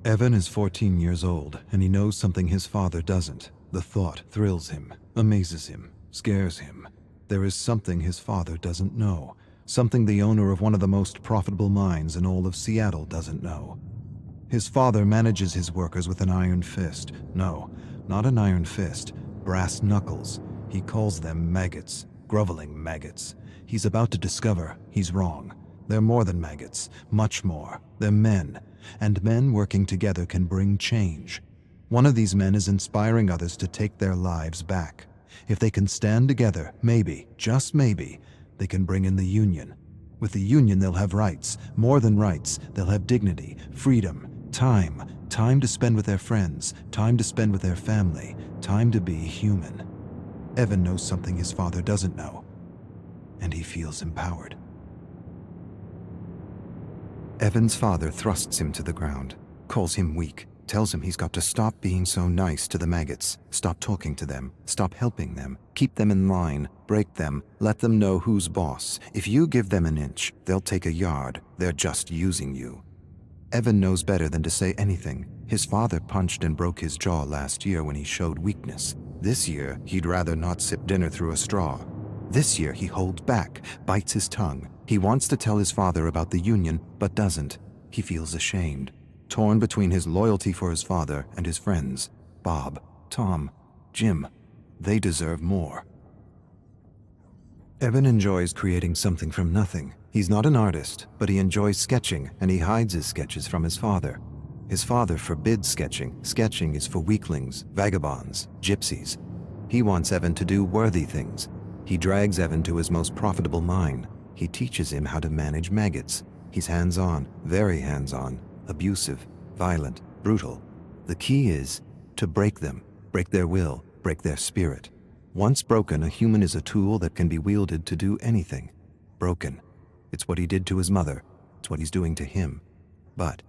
Evan is 14 years old, and he knows something his father doesn't. The thought thrills him, amazes him, scares him. There is something his father doesn't know, something the owner of one of the most profitable mines in all of Seattle doesn't know. His father manages his workers with an iron fist. No, not an iron fist, brass knuckles. He calls them maggots, groveling maggots. He's about to discover he's wrong. They're more than maggots, much more. They're men, and men working together can bring change. One of these men is inspiring others to take their lives back. If they can stand together, maybe, just maybe, they can bring in the union. With the union, they'll have rights, more than rights. They'll have dignity, freedom, time to spend with their friends, time to spend with their family, time to be human. Evan knows something his father doesn't know, and he feels empowered. Evan's father thrusts him to the ground, calls him weak, tells him he's got to stop being so nice to the maggots, stop talking to them, stop helping them, keep them in line, break them, let them know who's boss. If you give them an inch, they'll take a yard. They're just using you. Evan knows better than to say anything. His father punched and broke his jaw last year when he showed weakness. This year, he'd rather not sip dinner through a straw. This year, he holds back, bites his tongue. He wants to tell his father about the union, but doesn't. He feels ashamed, torn between his loyalty for his father and his friends. Bob, Tom, Jim, they deserve more. Evan enjoys creating something from nothing. He's not an artist, but he enjoys sketching, and he hides his sketches from his father. His father forbids sketching. Sketching is for weaklings, vagabonds, gypsies. He wants Evan to do worthy things. He drags Evan to his most profitable mine. He teaches him how to manage maggots. He's hands-on, very hands-on, abusive, violent, brutal. The key is to break them, break their will, break their spirit. Once broken, a human is a tool that can be wielded to do anything. Broken. It's what he did to his mother. It's what he's doing to him. But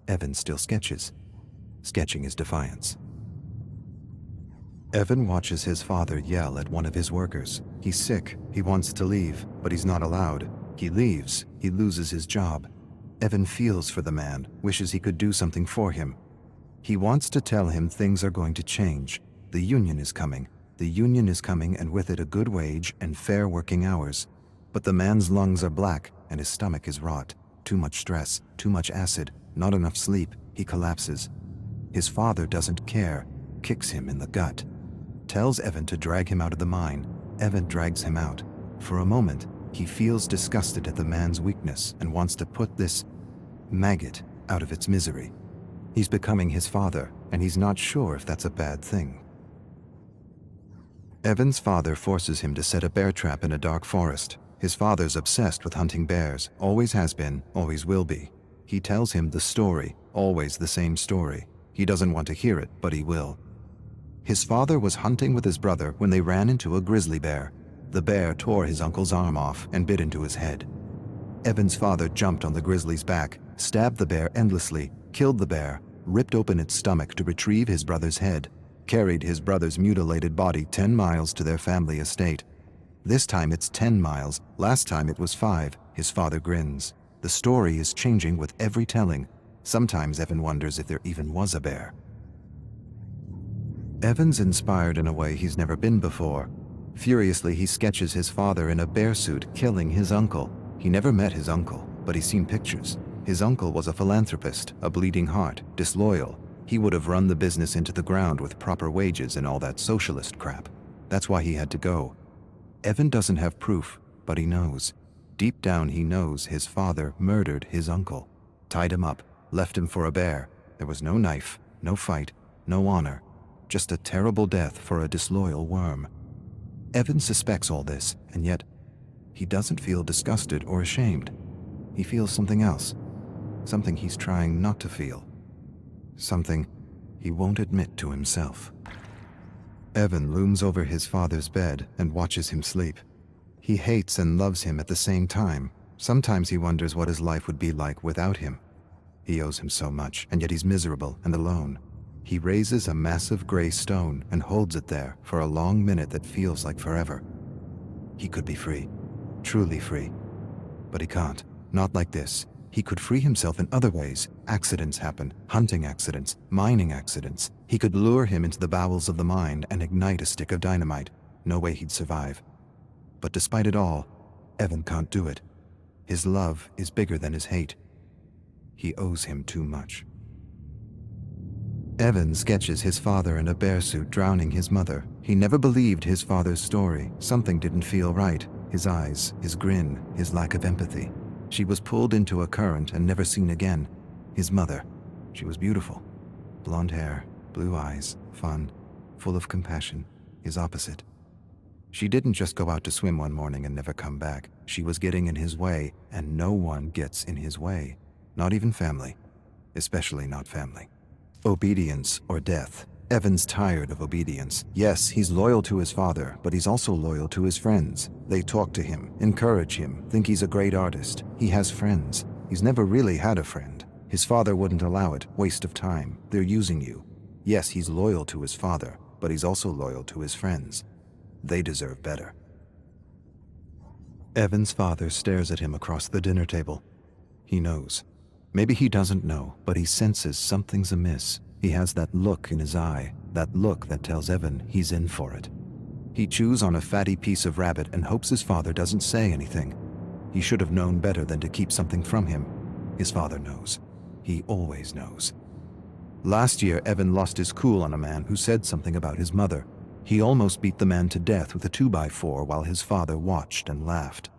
Evan still sketches. Sketching is defiance. Evan watches his father yell at one of his workers. He's sick. He wants to leave, but he's not allowed. He leaves. He loses his job. Evan feels for the man, wishes he could do something for him. He wants to tell him things are going to change. The union is coming. The union is coming, and with it a good wage and fair working hours. But the man's lungs are black and his stomach is rot. Too much stress, too much acid, not enough sleep. He collapses. His father doesn't care, kicks him in the gut. Tells Evan to drag him out of the mine. Evan drags him out. For a moment, he feels disgusted at the man's weakness and wants to put this maggot out of its misery. He's becoming his father, and he's not sure if that's a bad thing. Evan's father forces him to set a bear trap in a dark forest. His father's obsessed with hunting bears, always has been, always will be. He tells him the story, always the same story. He doesn't want to hear it, but he will. His father was hunting with his brother when they ran into a grizzly bear. The bear tore his uncle's arm off and bit into his head. Evan's father jumped on the grizzly's back, stabbed the bear endlessly, killed the bear, ripped open its stomach to retrieve his brother's head, carried his brother's mutilated body 10 miles to their family estate. This time it's 10 miles, last time it was 5, his father grins. The story is changing with every telling. Sometimes Evan wonders if there even was a bear. Evan's inspired in a way he's never been before. Furiously, he sketches his father in a bear suit killing his uncle. He never met his uncle, but he's seen pictures. His uncle was a philanthropist, a bleeding heart, disloyal. He would have run the business into the ground with proper wages and all that socialist crap. That's why he had to go. Evan doesn't have proof, but he knows. Deep down he knows his father murdered his uncle. Tied him up, left him for a bear. There was no knife, no fight, no honor. Just a terrible death for a disloyal worm. Evan suspects all this, and yet he doesn't feel disgusted or ashamed. He feels something else. Something he's trying not to feel. Something he won't admit to himself. Evan looms over his father's bed and watches him sleep. He hates and loves him at the same time. Sometimes he wonders what his life would be like without him. He owes him so much, and yet he's miserable and alone. He raises a massive gray stone and holds it there for a long minute that feels like forever. He could be free, truly free. But he can't. Not like this. He could free himself in other ways. Accidents happen, hunting accidents, mining accidents. He could lure him into the bowels of the mine and ignite a stick of dynamite. No way he'd survive. But despite it all, Evan can't do it. His love is bigger than his hate. He owes him too much. Evan sketches his father in a bear suit drowning his mother. He never believed his father's story. Something didn't feel right. His eyes, his grin, his lack of empathy. She was pulled into a current and never seen again. His mother. She was beautiful. Blonde hair, blue eyes, fun, full of compassion. His opposite. She didn't just go out to swim one morning and never come back. She was getting in his way, and no one gets in his way. Not even family. Especially not family. Obedience or death. Evan's tired of obedience. Yes, he's loyal to his father, but he's also loyal to his friends. They talk to him, encourage him, think he's a great artist. He has friends. He's never really had a friend. His father wouldn't allow it. Waste of time. They're using you. Yes, he's loyal to his father, but he's also loyal to his friends. They deserve better. Evan's father stares at him across the dinner table. He knows. Maybe he doesn't know, but he senses something's amiss. He has that look in his eye, that look that tells Evan he's in for it. He chews on a fatty piece of rabbit and hopes his father doesn't say anything. He should have known better than to keep something from him. His father knows. He always knows. Last year, Evan lost his cool on a man who said something about his mother. He almost beat the man to death with a 2x4 while his father watched and laughed.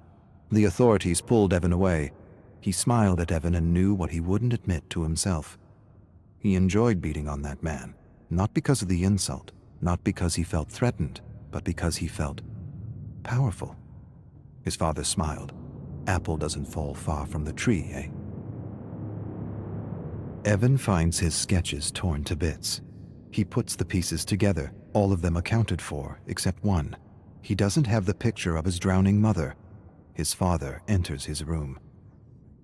The authorities pulled Evan away. He smiled at Evan and knew what he wouldn't admit to himself. He enjoyed beating on that man, not because of the insult, not because he felt threatened, but because he felt powerful. His father smiled. Apple doesn't fall far from the tree, eh? Evan finds his sketches torn to bits. He puts the pieces together, all of them accounted for, except one. He doesn't have the picture of his drowning mother. His father enters his room.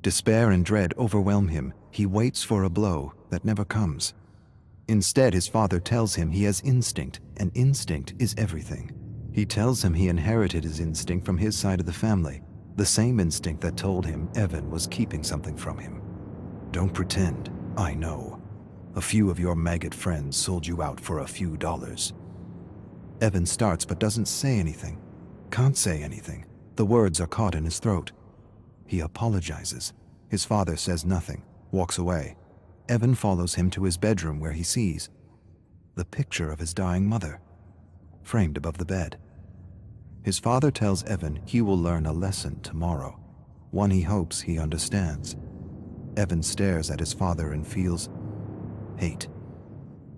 Despair and dread overwhelm him. He waits for a blow that never comes. Instead, his father tells him he has instinct, and instinct is everything. He tells him he inherited his instinct from his side of the family, the same instinct that told him Evan was keeping something from him. Don't pretend, I know. A few of your maggot friends sold you out for a few dollars. Evan starts but doesn't say anything. Can't say anything. The words are caught in his throat. He apologizes. His father says nothing, walks away. Evan follows him to his bedroom where he sees the picture of his dying mother, framed above the bed. His father tells Evan he will learn a lesson tomorrow, one he hopes he understands. Evan stares at his father and feels hate.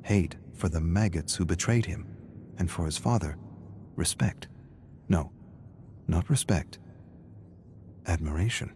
Hate for the maggots who betrayed him, and for his father, respect. No, not respect. Admiration.